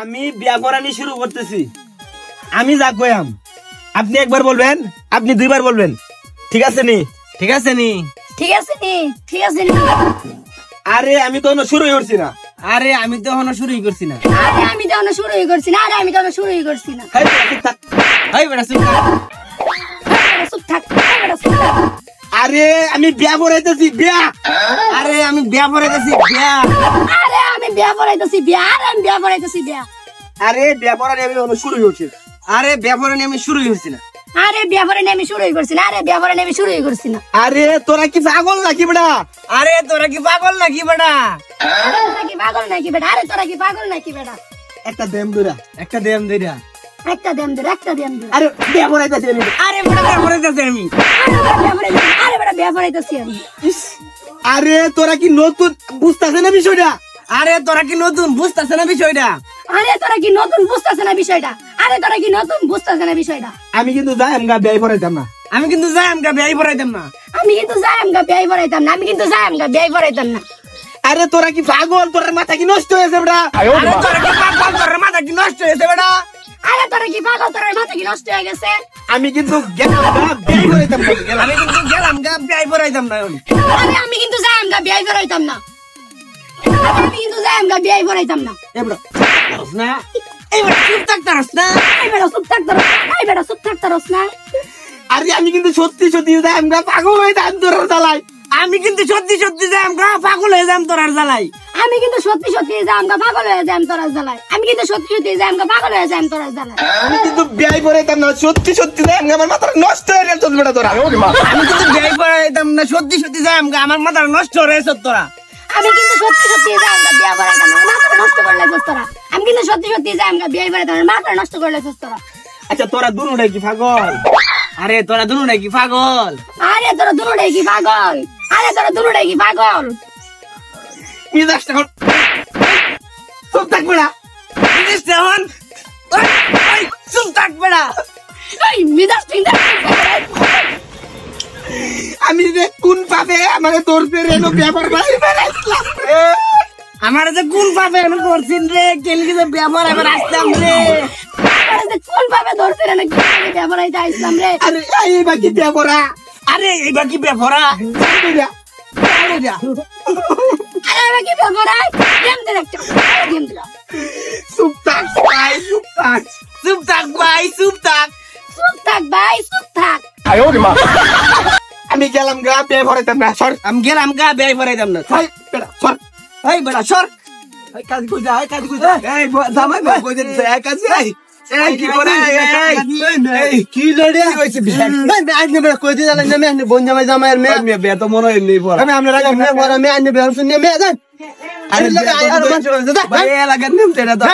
আমি বিয়া করানি শুরু করতেছি। আমি যা কইম আপনি একবার বলবেন, আপনি দুইবার বলবেন, ঠিক আছে নি? ঠিক আছে নি? ঠিক আছে নি? ঠিক আছে নি? আরে আমি তো শুরুই করছি না। আরে আমি তো এখনো শুরুই করছি না। আরে আমি তো এখনো শুরুই করছি না। আরে আমি তো এখনো শুরুই করছি না। হেই, চুপ থাক। এই বেটা চুপ থাক। চুপ থাক, চুপ থাক। আরে আমি বিয়া করাইতেছি, বিয়া। আরে আমি বিয়া পড়াইতেছি বিয়া। আরে আমি বিয়া পড়াইতেছি বিয়া। আরে আমি বিয়া পড়াইতেছি বিয়া। আরে বিয়া পড়ানি আমি শুরুই করছি। আরে বিয়া পড়ানি আমি শুরুই করছি না। আরে বিয়া পড়ানি আমি শুরুই করছি না। আরে বিয়া পড়ানি আমি শুরুই করছি না। আরে তোরা কি পাগল নাকি বেটা? আরে তোরা কি পাগল নাকি বেটা? তোরা কি পাগল নাকি বেটা? আরে তোরা কি পাগল নাকি বেটা? একটা দেম দুরা, একটা দেম দিরা। একটা দেম দে, একটা দেম দে। আরে বিয়া করাইতেছি আমি। আরে বেটা বিয়া পড়াইতেছি আমি। আরে বেটা বিয়া পড়াইতেছি আমি। আরে তোরা কি নতুন বুঝতেছে না বিষয়টা? আরে তোরা কি নতুন বুঝতেছ না বিষয়টা? আরে তোরা কি নতুন বুঝতেছ না বিষয়টা? আরে তোরা কি নতুন বুঝতেছ না বিষয়টা? আমি কিন্তু যাই আমগা বিয়া করাইতাম না। আমি কিন্তু যাই আমগা বিয়াই পড়াইতাম না। আমি কিন্তু যাই আমগা বিয়াই পড়াইতাম না। আমি কিন্তু যাই আমগা বিয়াই পড়াইতাম না। আরে তোরা কি পাগল? তোর মাথা কি নষ্ট হয়েছে বেটা? আরে তোরা কি পাগল? তোর মাথা কি নষ্ট হয়েছে বেটা? আরে তোরা কি পাগল? তোর মাথা কি নষ্ট হয়ে গেছে? আমি কিন্তু গেলাম গা বিয়া করাইতাম না। আমি কিন্তু গেলাম গা বিয়াই পড়াইতাম না। আরে আমি কিন্তু যাই আমগা বিয়াই পড়াইতাম না। আরে আমি কিন্তু যাই আমগা বিয়াই পড়াইতাম না। এ বেটা পারছ না? এই বেটা চুপ থাকতারস না। এই বেটা চুপ থাক তোর। এই বেটা চুপ থাক তোর না। আরে আমি কিন্তু সত্যি সত্যি যাই আমগা পাগল হয়ে দান তোর জ্বালাই। আমি কিন্তু সত্যি সত্যি যাই আমগা পাগল হয়ে যাম তোর জ্বালাই। আমি কিন্তু সত্যি সত্যি যাই আমগা পাগল হয়ে যাই তোর জ্বালায়। আমি কিন্তু সত্যি সত্যি যাই আমগা পাগল হয়ে যাই তোর জ্বালায়। আমি কিন্তু বিয়া করাইতাম না, সত্যি সত্যি যাই আমগা আমার মাথা নষ্ট হয়ে গেছে বেটা তোরা। আমি কিন্তু বিয়াই পড়াইতাম না, সত্যি সত্যি যাই আমগা আমার মাথা নষ্ট হয়েছে তোরা। আমি কিন্তু সত্যি সত্যি যাই আমগা বিয়া পড়াইতাম না। মাথা নষ্ট করলে তোরা। আমি কিন্তু সত্যি সত্যি যাই আমগা বিয়া পড়াইতাম না। মাথা নষ্ট করলে তোরা। আচ্ছা তোরা দুনুটাই কি পাগল? আরে তোরা দুনো নাকি পাগল? আরে তোরা দুটোটাই কি পাগল? আরে তোরা দুটোটাই কি পাগল? মিজাজটা এখন চুপ থাক বেটা। এখন চুপ থাক বেটা। এই মিজাজ চিন্তা আমি যে কোন পাবে আমাকে তোর রেনো ব্যাপার ভাই ফেলাইছিলাম রে। আমার যে কোন পাবে আমি করছিন রে, কেলকে যে ব্যবহার এবার আসতাম রে। কোন ভাবে ধরছে রে নাকি ব্যবহার আইতে আইছিলাম রে। আরে এই বাকি ব্যাপারা আরে এইবার কি ব্যবহারা? আরে এবার কি ব্যবহার আই গেম দে একটা গেম দে। চুপ থাক ভাই, চুপ থাক। চুপ থাক ভাই, চুপ থাক। চুপ থাক ভাই, চুপ থাক। আমি গেলাম গা বিয়ে ভরাইতাম না। সর আমি গেলাম গা বিয়াই পড়াইতাম না। ভাই বেটা সর। এই বেটা সর। কাজ কই যা, কাজ কই যা। এই জামাই ভাই কই দিন এক কাজ এই। এই কি করে এই কি লড়ে হইছে বিয়ে? मैं आने मेरा कोई दिया नहीं मैं बोन जामा जामा मैं আমি বিয়ে তো মনে হয় নেই পড়া। मैं हमने लगा मैं बोला मैं आने बेहर सुनने मैं আরে लगा यार ভাই লাগা নিম তেরা তো।